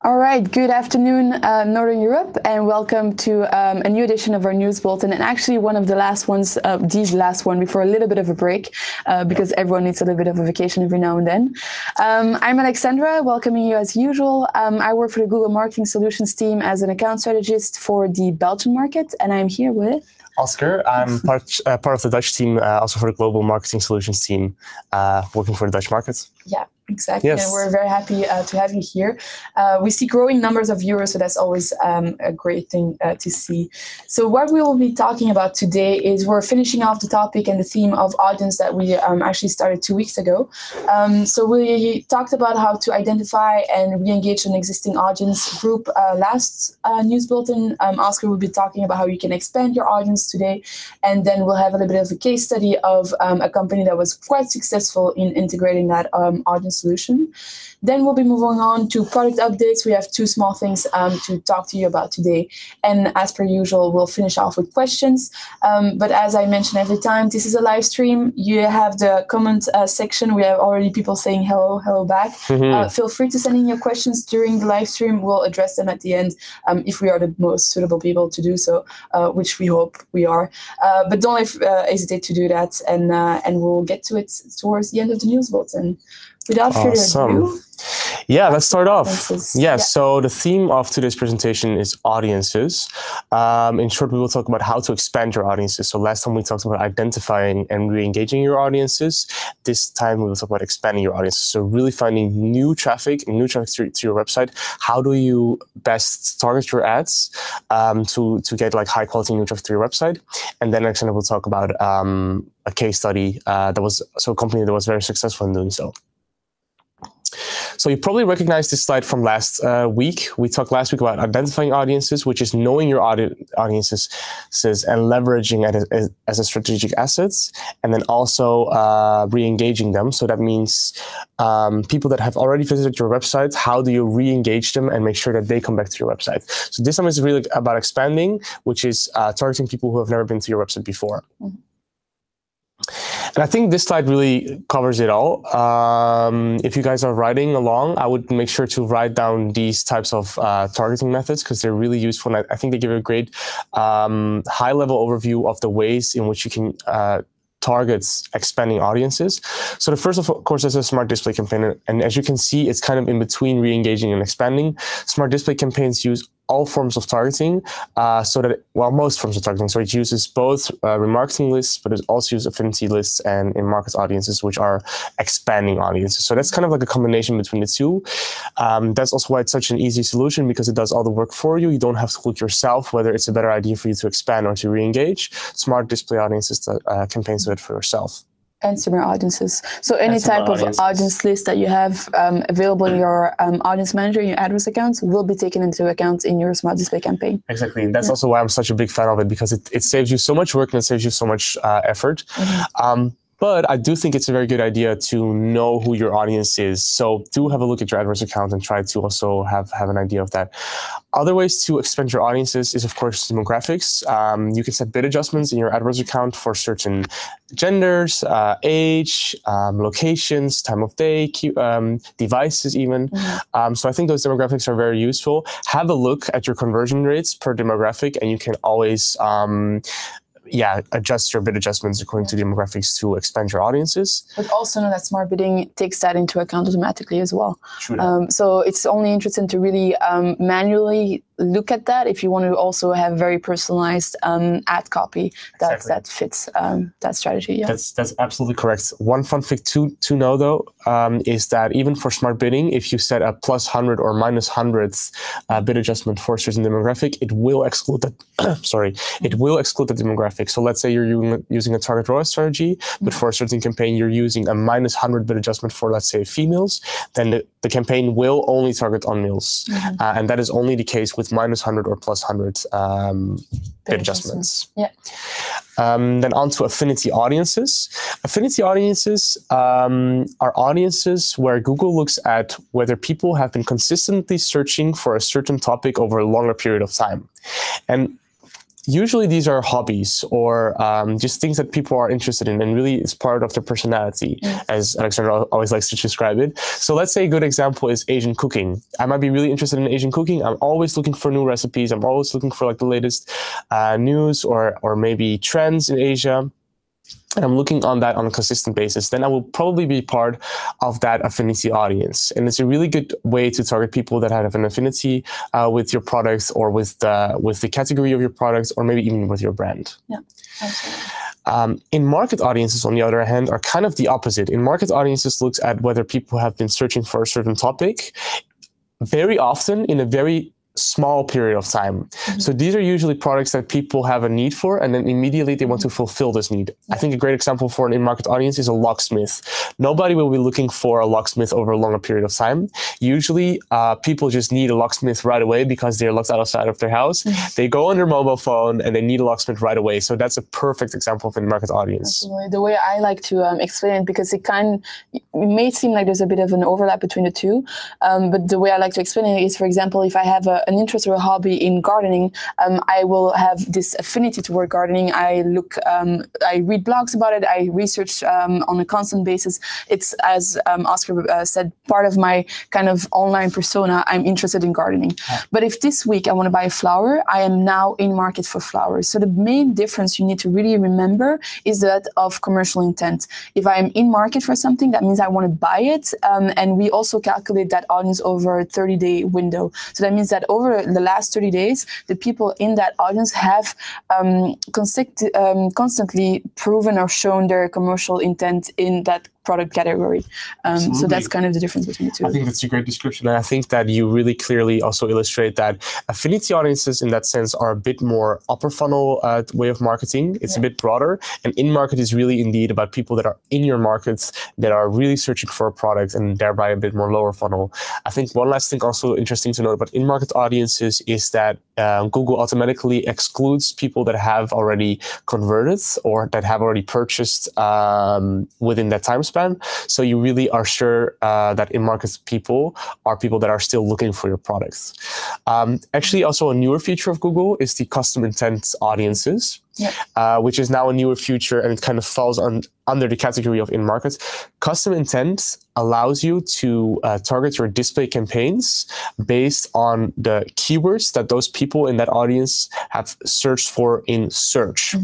All right, good afternoon, Northern Europe, and welcome to a new edition of our news bulletin, and actually one of the last ones, these last one, before a little bit of a break, because everyone needs a little bit of a vacation every now and then. I'm Alexandra, welcoming you as usual. I work for the Google Marketing Solutions team as an account strategist for the Belgian market, and I'm here with... Oscar. I'm part of the Dutch team, also for the Global Marketing Solutions team, working for the Dutch market. Yeah, exactly. Yes. And we're very happy to have you here. We see growing numbers of viewers, so that's always a great thing to see. So what we will be talking about today is we're finishing off the topic and the theme of audience that we actually started 2 weeks ago. So we talked about how to identify and re-engage an existing audience group last news bulletin. Oscar will be talking about how you can expand your audience today. And then we'll have a little bit of a case study of a company that was quite successful in integrating that audience solution. Then we'll be moving on to product updates. We have two small things to talk to you about today. And as per usual, we'll finish off with questions. But as I mention every time, this is a live stream. You have the comment section. We have already people saying hello back. Feel free to send in your questions during the live stream. We'll address them at the end if we are the most suitable people to do so, which we hope we are. But don't hesitate to do that, and we'll get to it towards the end of the news bulletin. Without further ado, yeah, let's start off. Yeah. So the theme of today's presentation is audiences. In short, we will talk about how to expand your audiences. So last time we talked about identifying and re-engaging your audiences. This time we will talk about expanding your audiences. So really finding new traffic to your website. How do you best target your ads to get like high quality new traffic to your website? And then next time we'll talk about a case study a company that was very successful in doing so. So you probably recognize this slide from last week. We talked last week about identifying audiences, which is knowing your audiences and leveraging it as a strategic asset, and then also re-engaging them. So that means people that have already visited your website, how do you re-engage them and make sure that they come back to your website? So this time is really about expanding, which is targeting people who have never been to your website before. Mm-hmm. And I think this slide really covers it all. If you guys are writing along, I would make sure to write down these types of targeting methods because they're really useful. And I think they give a great high-level overview of the ways in which you can target expanding audiences. So the first, of course, is a smart display campaign. And as you can see, it's kind of in between re-engaging and expanding. Smart display campaigns use all forms of targeting, most forms of targeting. So it uses both remarketing lists, but it also uses affinity lists and in-market audiences, which are expanding audiences. So that's kind of like a combination between the two. That's also why it's such an easy solution, because it does all the work for you. You don't have to look yourself whether it's a better idea for you to expand or to re-engage. Smart display audiences campaigns do it for yourself. And similar audiences. So any type of audience list that you have available in your audience manager, in your AdWords accounts, will be taken into account in your smart display campaign. Exactly. And that's also why I'm such a big fan of it, because it saves you so much work and it saves you so much effort. Mm-hmm. But I do think it's a very good idea to know who your audience is. So do have a look at your AdWords account and try to also have an idea of that. Other ways to expand your audiences is, of course, demographics. You can set bid adjustments in your AdWords account for certain genders, age, locations, time of day, devices even. Mm-hmm. So I think those demographics are very useful. Have a look at your conversion rates per demographic, and you can always adjust your bid adjustments according to demographics to expand your audiences. But also know that smart bidding takes that into account automatically as well. So it's only interesting to really manually look at that if you want to also have very personalized ad copy that fits that strategy. Yeah. That's absolutely correct. One fun fact to know though is that even for smart bidding, if you set a +100 or -100th bid adjustment for a certain demographic, it will exclude that. It will exclude the demographic. So let's say you're using a target ROAS strategy, but for a certain campaign you're using a -100 bid adjustment for, let's say, females, then the campaign will only target on males, and that is only the case with -100 or +100 bid adjustments. Yeah. Then on to affinity audiences. Affinity audiences are audiences where Google looks at whether people have been consistently searching for a certain topic over a longer period of time. And usually these are hobbies or just things that people are interested in, and really it's part of their personality, as Alexander always likes to describe it. So let's say a good example is Asian cooking. I might be really interested in Asian cooking. I'm always looking for new recipes. I'm always looking for like the latest news or maybe trends in Asia. And I'm looking on that on a consistent basis, then I will probably be part of that affinity audience. And it's a really good way to target people that have an affinity with your products or with the category of your products, or maybe even with your brand. Yeah, absolutely. In-market audiences, on the other hand, are kind of the opposite. In-market audiences looks at whether people have been searching for a certain topic, very often in a very small period of time. So these are usually products that people have a need for, and then immediately they want to fulfill this need. I think a great example for an in-market audience is a locksmith. Nobody will be looking for a locksmith over a longer period of time. Usually people just need a locksmith right away because they're locked outside of their house. They go on their mobile phone and they need a locksmith right away. So that's a perfect example of an in-market audience. Absolutely. The way I like to explain it, because it may seem like there's a bit of an overlap between the two, but the way I like to explain it is, for example, if I have an interest or a hobby in gardening, I will have this affinity toward gardening. I read blogs about it. I research on a constant basis. It's, as Oscar said, part of my kind of online persona. I'm interested in gardening. But if this week I want to buy a flower, I am now in market for flowers. So the main difference you need to really remember is that of commercial intent. If I'm in market for something, that means I want to buy it. And we also calculate that audience over a 30-day window. So that means that over the last 30 days, the people in that audience have constantly proven or shown their commercial intent in that product category. So that's kind of the difference between the two. I think that's a great description. And I think that you really clearly also illustrate that affinity audiences in that sense are a bit more upper funnel way of marketing. It's a bit broader. And in-market is really indeed about people that are in your markets that are really searching for a product, and thereby a bit more lower funnel. I think one last thing also interesting to note about in-market audiences is that Google automatically excludes people that have already converted or that have already purchased within that time span. So you really are sure that in-market people are people that are still looking for your products. Actually, also a newer feature of Google is the custom intent audiences, which is now a newer feature, and it kind of falls under the category of in-market. Custom intent allows you to target your display campaigns based on the keywords that those people in that audience have searched for in search.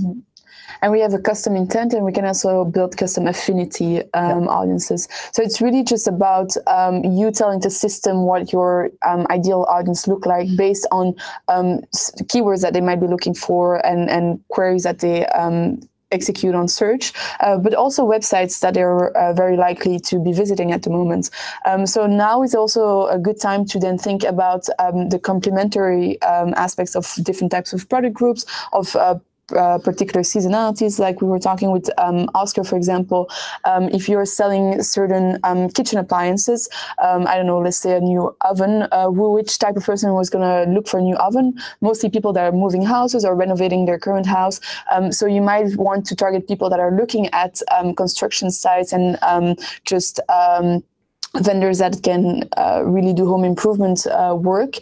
And we have a custom intent, and we can also build custom affinity audiences. So it's really just about you telling the system what your ideal audience look like based on keywords that they might be looking for and queries that they execute on search, but also websites that they're very likely to be visiting at the moment. So now is also a good time to then think about the complementary aspects of different types of product groups, of particular seasonalities, like we were talking with Oscar, for example. If you're selling certain kitchen appliances, I don't know, let's say a new oven, which type of person was going to look for a new oven? Mostly people that are moving houses or renovating their current house. So you might want to target people that are looking at construction sites and just vendors that can really do home improvement work,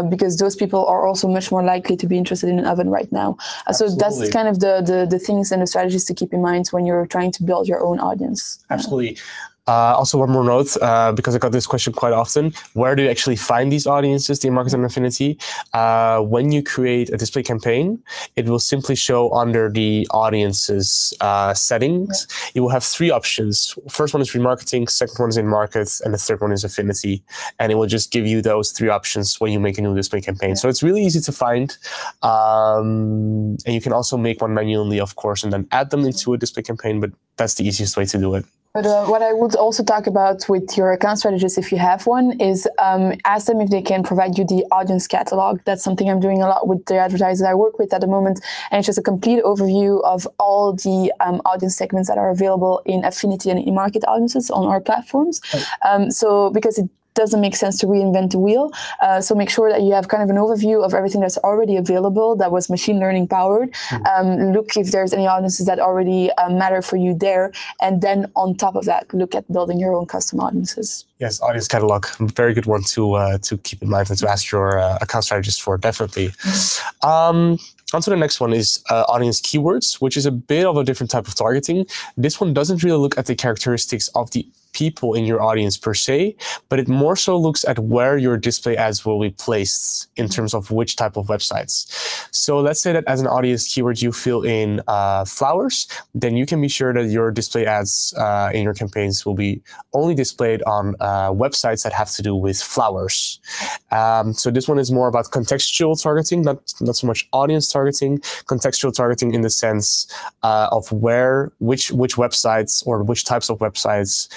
because those people are also much more likely to be interested in an oven right now. So that's kind of the things and the strategies to keep in mind when you're trying to build your own audience. Absolutely. Also, one more note, because I got this question quite often: where do you actually find these audiences, the market and affinity? When you create a display campaign, it will simply show under the audiences settings. You will have three options. First one is remarketing, second one is in market, and the third one is affinity. And it will just give you those three options when you make a new display campaign. So it's really easy to find. And you can also make one manually, of course, and then add them into a display campaign, but that's the easiest way to do it. But what I would also talk about with your account strategist, if you have one, is ask them if they can provide you the audience catalog. That's something I'm doing a lot with the advertisers I work with at the moment. And it's just a complete overview of all the audience segments that are available in affinity and in-market audiences on our platforms. So because it doesn't make sense to reinvent the wheel. So make sure that you have kind of an overview of everything that's already available that was machine learning powered. Look if there's any audiences that already matter for you there. And then on top of that, look at building your own custom audiences. Yes, audience catalog, very good one to keep in mind and to ask your account strategist for, definitely. On to the next one is audience keywords, which is a bit of a different type of targeting. This one doesn't really look at the characteristics of the people in your audience per se, but it more so looks at where your display ads will be placed in terms of which type of websites. So let's say that as an audience keyword you fill in flowers, then you can be sure that your display ads in your campaigns will be only displayed on websites that have to do with flowers. So this one is more about contextual targeting, not so much audience targeting. Contextual targeting in the sense of which websites or which types of websites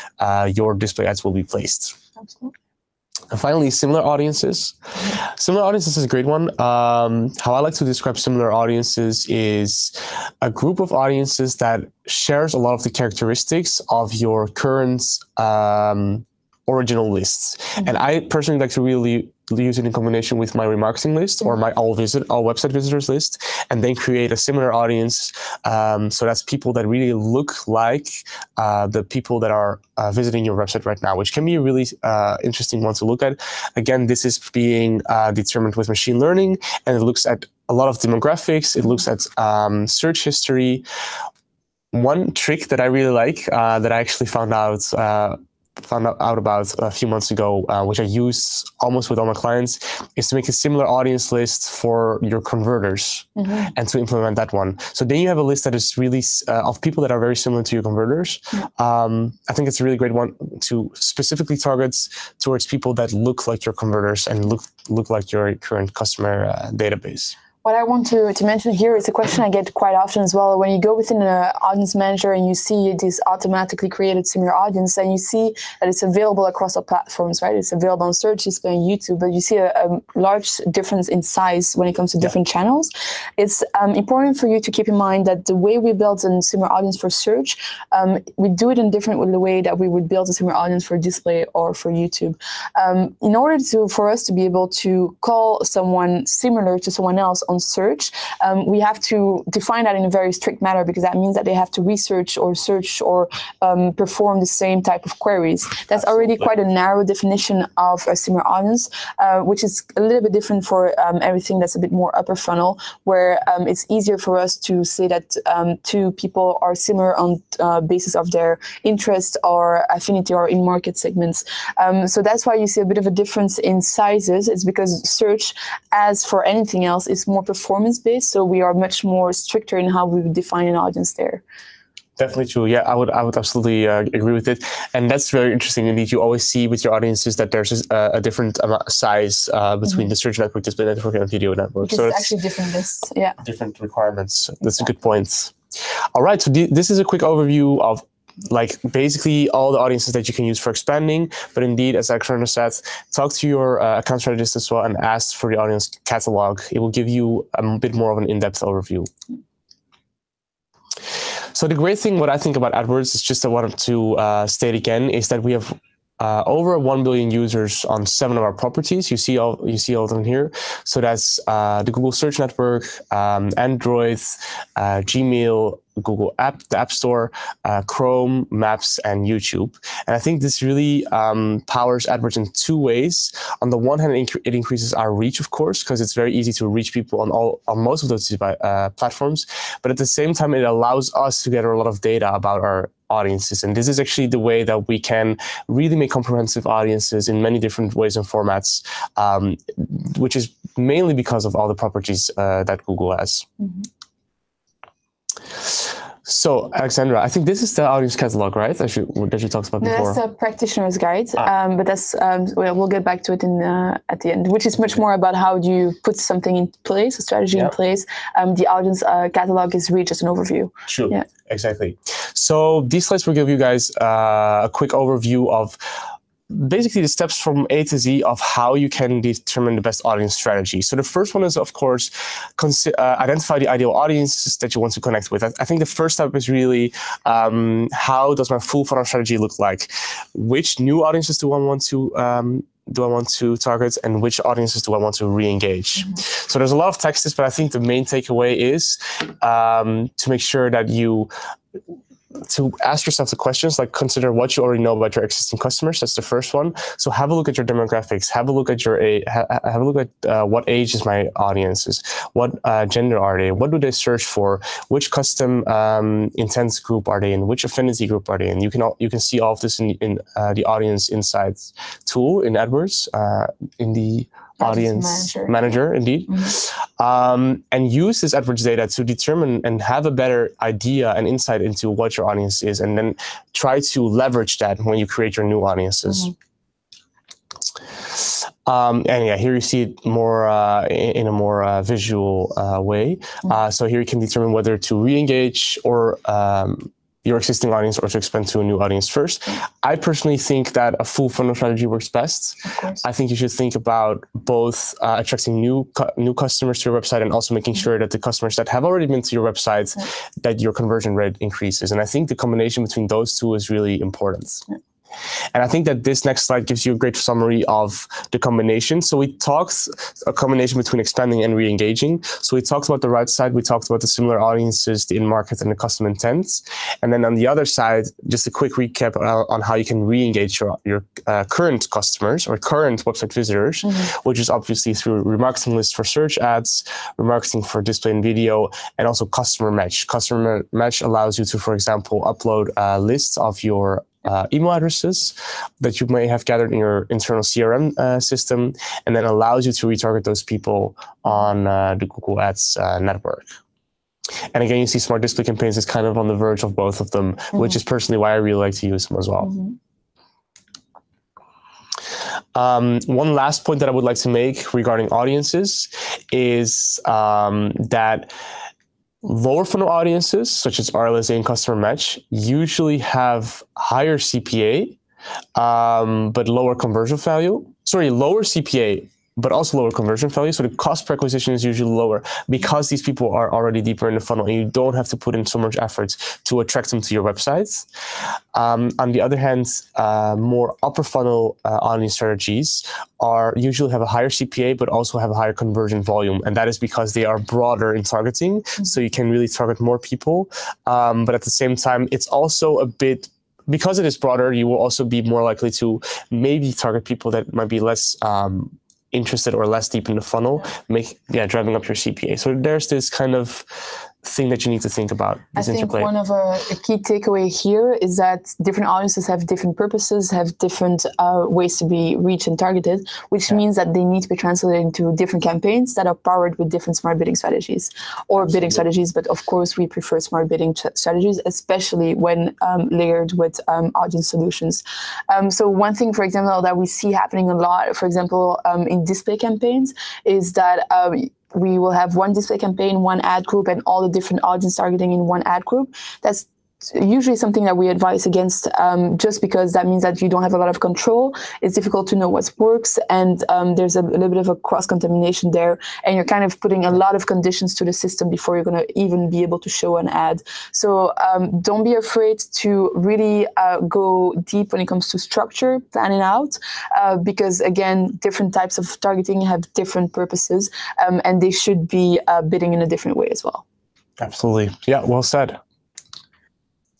your display ads will be placed. Absolutely. And finally, similar audiences. Similar audiences is a great one. How I like to describe similar audiences is a group of audiences that shares a lot of the characteristics of your current original lists. And I personally like to really use it in combination with my remarketing list or my all website visitors list, and then create a similar audience. So that's people that really look like the people that are visiting your website right now, which can be a really interesting one to look at. Again, this is being determined with machine learning, and it looks at a lot of demographics. It looks at search history. One trick that I really like that I actually found out about a few months ago, which I use almost with all my clients, is to make a similar audience list for your converters and to implement that one. So then you have a list that is really of people that are very similar to your converters. I think it's a really great one to specifically target towards people that look like your converters and look like your current customer database. What I want to mention here is a question I get quite often as well. When you go within an audience manager and you see this automatically created similar audience, and you see that it's available across all platforms, right? It's available on search, it's on YouTube, but you see a large difference in size when it comes to different channels. It's important for you to keep in mind that the way we build a similar audience for search, we do it in different with the way that we would build a similar audience for display or for YouTube. In order for us to be able to call someone similar to someone else on search, we have to define that in a very strict manner, because that means that they have to research or search or perform the same type of queries. That's already quite a narrow definition of a similar audience, which is a little bit different for everything that's a bit more upper funnel, where it's easier for us to say that two people are similar on basis of their interest or affinity or in market segments. So that's why you see a bit of a difference in sizes. It's because search, as for anything else, is more performance-based, so we are much more stricter in how we define an audience there. Definitely true. Yeah, I would absolutely agree with it, and that's very interesting. Indeed, you always see with your audiences that there's a different size between the search network, display network, and video network. Because so it's actually different lists. Yeah, different requirements. That's a good point. All right, so this is a quick overview of basically all the audiences that you can use for expanding. But indeed, as Alexandra said, talk to your account strategist as well and ask for the audience catalog. It will give you a bit more of an in-depth overview. So the great thing, what I think about AdWords, is just I wanted to state again, is that we have over 1 billion users on 7 of our properties. You see all of them here. So that's the Google Search Network, Android, Gmail, Google App, the App Store, Chrome, Maps, and YouTube. And I think this really powers AdWords in 2 ways. On the one hand, it increases our reach, of course, because it's very easy to reach people on most of those platforms. But at the same time, it allows us to gather a lot of data about our audiences. And this is actually the way that we can really make comprehensive audiences in many different ways and formats, which is mainly because of all the properties that Google has. So, Alexandra, I think this is the audience catalog, right? That you talked about before. That's a practitioner's guide, but that's we'll get back to it at the end, which is much more about how do you put something in place, a strategy in place. The audience catalog is really just an overview. True. Yeah. Exactly. So these slides will give you guys a quick overview of basically the steps from A to Z of how you can determine the best audience strategy. So the first one is, of course, identify the ideal audiences that you want to connect with. I think the first step is really how does my full funnel strategy look like? Which new audiences do I want to target, and which audiences do I want to re-engage? So there's a lot of texts, but I think the main takeaway is to make sure that you to ask yourself the questions, like consider what you already know about your existing customers. That's the first one. So have a look at your demographics. Have a look at your have a look at what age is my audiences, what gender are they, what do they search for, which custom intents group are they in, which affinity group are they in. You can see all of this in the Audience Insights tool in AdWords, in the Audience Manager, indeed. And use this AdWords data to determine and have a better idea and insight into what your audience is, and then try to leverage that when you create your new audiences. And yeah, here you see it more in a more visual way. So here you can determine whether to re-engage or your existing audience or to expand to a new audience first. I personally think that a full funnel strategy works best. I think you should think about both attracting new customers to your website and also making sure that the customers that have already been to your website, that your conversion rate increases. And I think the combination between those two is really important. And I think that this next slide gives you a great summary of the combination. So we talked a combination between expanding and re-engaging. So we talked about the right side, we talked about the similar audiences, the in-market and the custom intents. And then on the other side, just a quick recap on how you can re-engage your current customers or current website visitors, which is obviously through remarketing lists for search ads, remarketing for display and video, and also customer match. Customer match allows you to, for example, upload lists of your email addresses that you may have gathered in your internal CRM system, and then allows you to retarget those people on the Google Ads network. And again, you see smart display campaigns is kind of on the verge of both of them, which is personally why I really like to use them as well. One last point that I would like to make regarding audiences is that lower funnel audiences, such as RLSA and customer match, usually have higher CPA, but lower conversion value. Sorry, lower CPA, but also lower conversion value. So the cost per acquisition is usually lower because these people are already deeper in the funnel and you don't have to put in so much effort to attract them to your websites. On the other hand, more upper funnel audience strategies usually have a higher CPA, but also have a higher conversion volume. And that is because they are broader in targeting. So you can really target more people. But at the same time, it's also a bit, because it is broader, you will also be more likely to maybe target people that might be less interested or less deep in the funnel, driving up your CPA. So there's this kind of thing that you need to think about. I think one of a key takeaway here is that different audiences have different purposes, have different ways to be reached and targeted, which means that they need to be translated into different campaigns that are powered with different smart bidding strategies or bidding strategies. But of course, we prefer smart bidding strategies, especially when layered with audience solutions. So one thing, for example, that we see happening a lot, for example, in display campaigns, is that we will have one display campaign, one ad group, and all the different audience targeting in one ad group. That's usually something that we advise against, just because that means that you don't have a lot of control. It's difficult to know what works, and there's a little bit of a cross-contamination there, and you're kind of putting a lot of conditions to the system before you're going to even be able to show an ad. So don't be afraid to really go deep when it comes to structure, planning out, because again, different types of targeting have different purposes, and they should be bidding in a different way as well. Absolutely. Yeah, well said.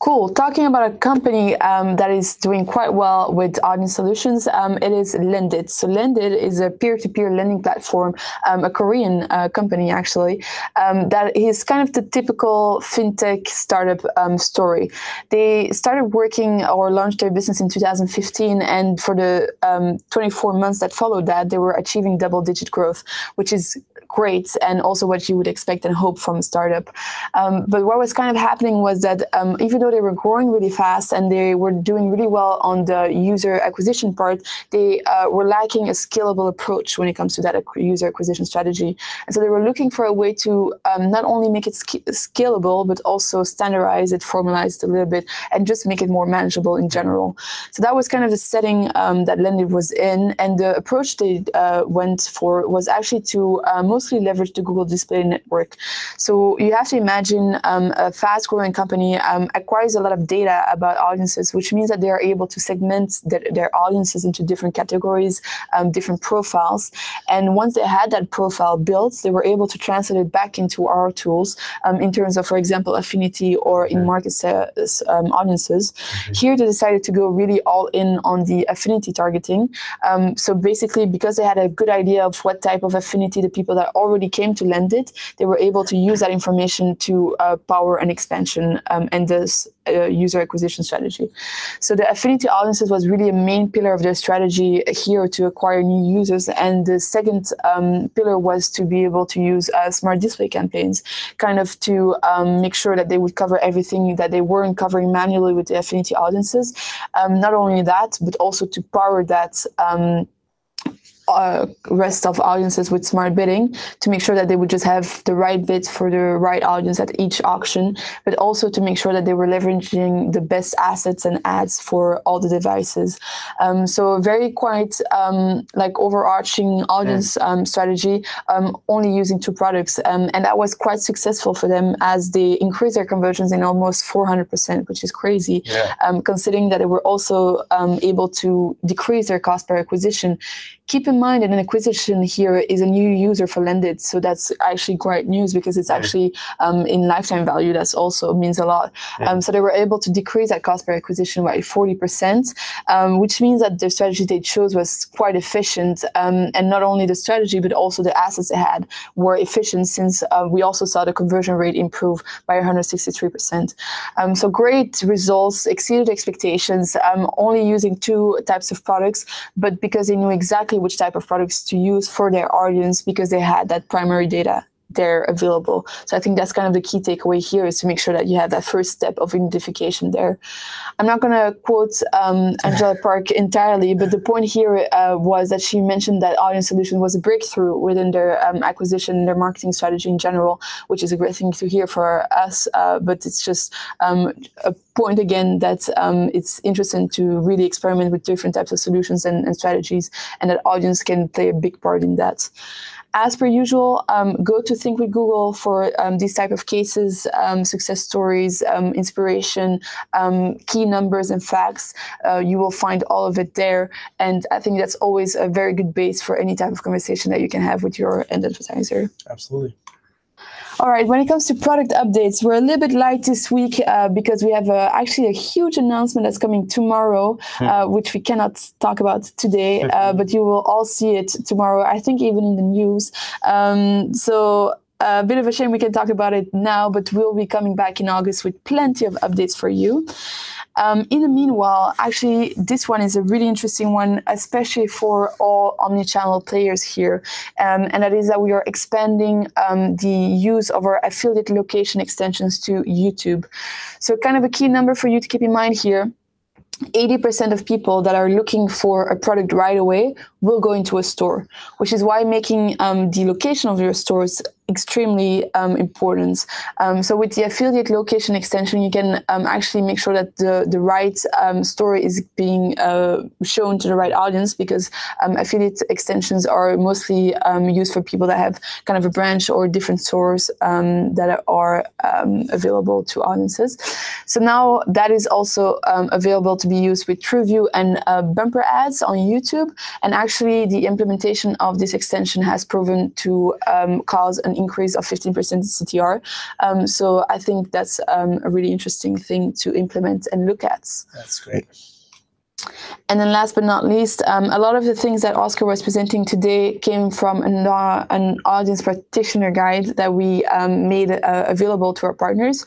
Cool. Talking about a company that is doing quite well with audience solutions, it is Lendit. So Lendit is a peer-to-peer lending platform, a Korean company actually, that is kind of the typical fintech startup story. They started working or launched their business in 2015, and for the 24 months that followed that, they were achieving double-digit growth, which is great, and also what you would expect and hope from a startup. But what was kind of happening was that even though they were growing really fast and they were doing really well on the user acquisition part, they were lacking a scalable approach when it comes to that user acquisition strategy. And so they were looking for a way to not only make it scalable, but also standardize it, formalize it a little bit, and just make it more manageable in general. So that was kind of the setting that Lendit was in. And the approach they went for was actually to mostly leverage the Google Display Network. So you have to imagine a fast-growing company acquiring acquires a lot of data about audiences, which means that they are able to segment their audiences into different categories, different profiles. And once they had that profile built, they were able to translate it back into our tools in terms of, for example, affinity or in market audiences. Here, they decided to go really all in on the affinity targeting. So basically, because they had a good idea of what type of affinity the people that already came to Lendit, they were able to use that information to power an expansion and this user acquisition strategy. So the affinity audiences was really a main pillar of their strategy here to acquire new users. And the second pillar was to be able to use smart display campaigns, kind of to make sure that they would cover everything that they weren't covering manually with the affinity audiences. Not only that, but also to power that rest of audiences with smart bidding to make sure that they would just have the right bids for the right audience at each auction, but also to make sure that they were leveraging the best assets and ads for all the devices. So very quite like overarching audience strategy, only using 2 products. And that was quite successful for them as they increased their conversions in almost 400%, which is crazy, considering that they were also able to decrease their cost per acquisition. Keep in mind that an acquisition here is a new user for Lendit, so that's actually great news because it's actually in lifetime value. That's also means a lot. So they were able to decrease that cost per acquisition by 40%, which means that the strategy they chose was quite efficient. And not only the strategy, but also the assets they had were efficient, since we also saw the conversion rate improve by 163%. So great results, exceeded expectations, only using 2 types of products, but because they knew exactly which type of products to use for their audience because they had that primary data there available. So I think that's kind of the key takeaway here, is to make sure that you have that first step of identification there. I'm not going to quote Angela Park entirely, but the point here was that she mentioned that audience solution was a breakthrough within their acquisition, their marketing strategy in general, which is a great thing to hear for us. But it's just a point again that it's interesting to really experiment with different types of solutions and strategies, and that audience can play a big part in that. As per usual, go to Think with Google for these type of cases, success stories, inspiration, key numbers and facts. You will find all of it there. And I think that's always a very good base for any type of conversation that you can have with your end advertiser. Absolutely. All right, when it comes to product updates, we're a little bit light this week because we have actually a huge announcement that's coming tomorrow, which we cannot talk about today, but you will all see it tomorrow, I think even in the news. So a bit of a shame we can talk about it now, but we'll be coming back in August with plenty of updates for you. In the meanwhile, actually, this one is a really interesting one, especially for all omnichannel players here. And that is that we are expanding the use of our affiliate location extensions to YouTube. So kind of a key number for you to keep in mind here. 80% of people that are looking for a product right away will go into a store, which is why making the location of your stores extremely important. So with the affiliate location extension, you can actually make sure that the right story is being shown to the right audience, because affiliate extensions are mostly used for people that have kind of a branch or different stores that are available to audiences. So now that is also available to be used with TrueView and bumper ads on YouTube. And actually the implementation of this extension has proven to cause an increase of 15% in CTR. So I think that's a really interesting thing to implement and look at. That's great. And then last but not least, a lot of the things that Oscar was presenting today came from an audience practitioner guide that we made available to our partners.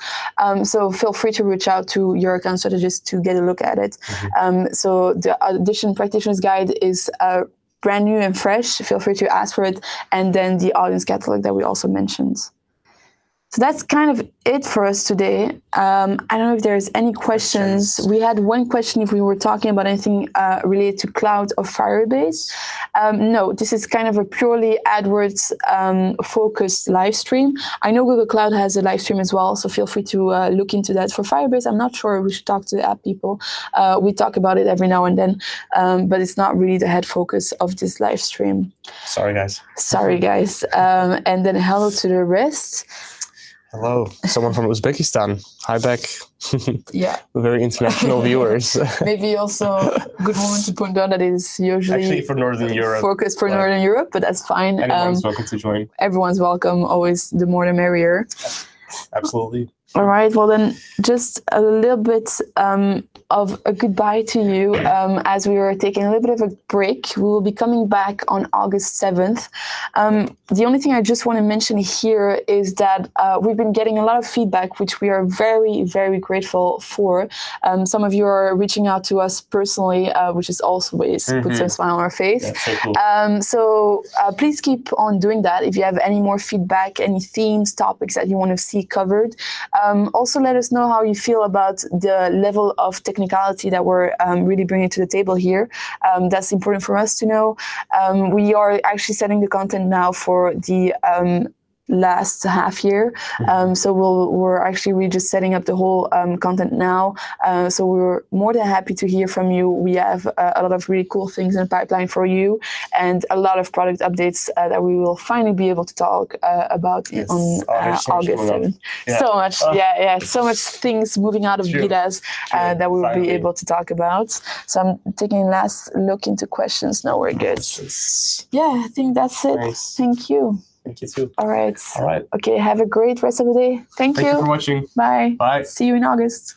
So feel free to reach out to your account strategist to get a look at it. So the Audition Practitioner's Guide is brand new and fresh. Feel free to ask for it. And then the audience catalog that we also mentioned. So that's kind of it for us today. I don't know if there's any questions. We had one question if we were talking about anything related to cloud or Firebase. No, this is kind of a purely AdWords focused live stream. I know Google Cloud has a live stream as well, so feel free to look into that. For Firebase, I'm not sure. We should talk to the app people. We talk about it every now and then, but it's not really the head focus of this live stream. Sorry, guys. Sorry, guys. And then hello to the rest. Hello, someone from Uzbekistan. Hi, Beck. Yeah. Very international viewers. Maybe also a good moment to point out that it is usually Actually for Northern Europe. focused for Northern Europe, but that's fine. Anyone's welcome to join. Everyone's welcome. Always the more the merrier. Absolutely. All right. Well, then just a little bit of a goodbye to you as we are taking a little bit of a break. We will be coming back on August 7th. The only thing I just want to mention here is that we've been getting a lot of feedback, which we are very, very grateful for. Some of you are reaching out to us personally, which is always puts a smile on our face. That's so cool. So please keep on doing that. If you have any more feedback, any themes, topics that you want to see covered, also let us know how you feel about the level of technicality that we're really bringing to the table here. That's important for us to know. We are actually setting the content now for the last half year. So we're actually just setting up the whole content now. So we're more than happy to hear from you. We have a lot of really cool things in the pipeline for you and a lot of product updates that we will finally be able to talk about on August 7th. Yeah. So much, so much things moving out of Gidas that we will be able to talk about. So I'm taking a last look into questions. No, we're good. Yeah, I think that's it. Nice. Thank you. Thank you too. All right. All right. Okay, have a great rest of the day. Thank you. Thank you for watching. Bye. Bye. See you in August.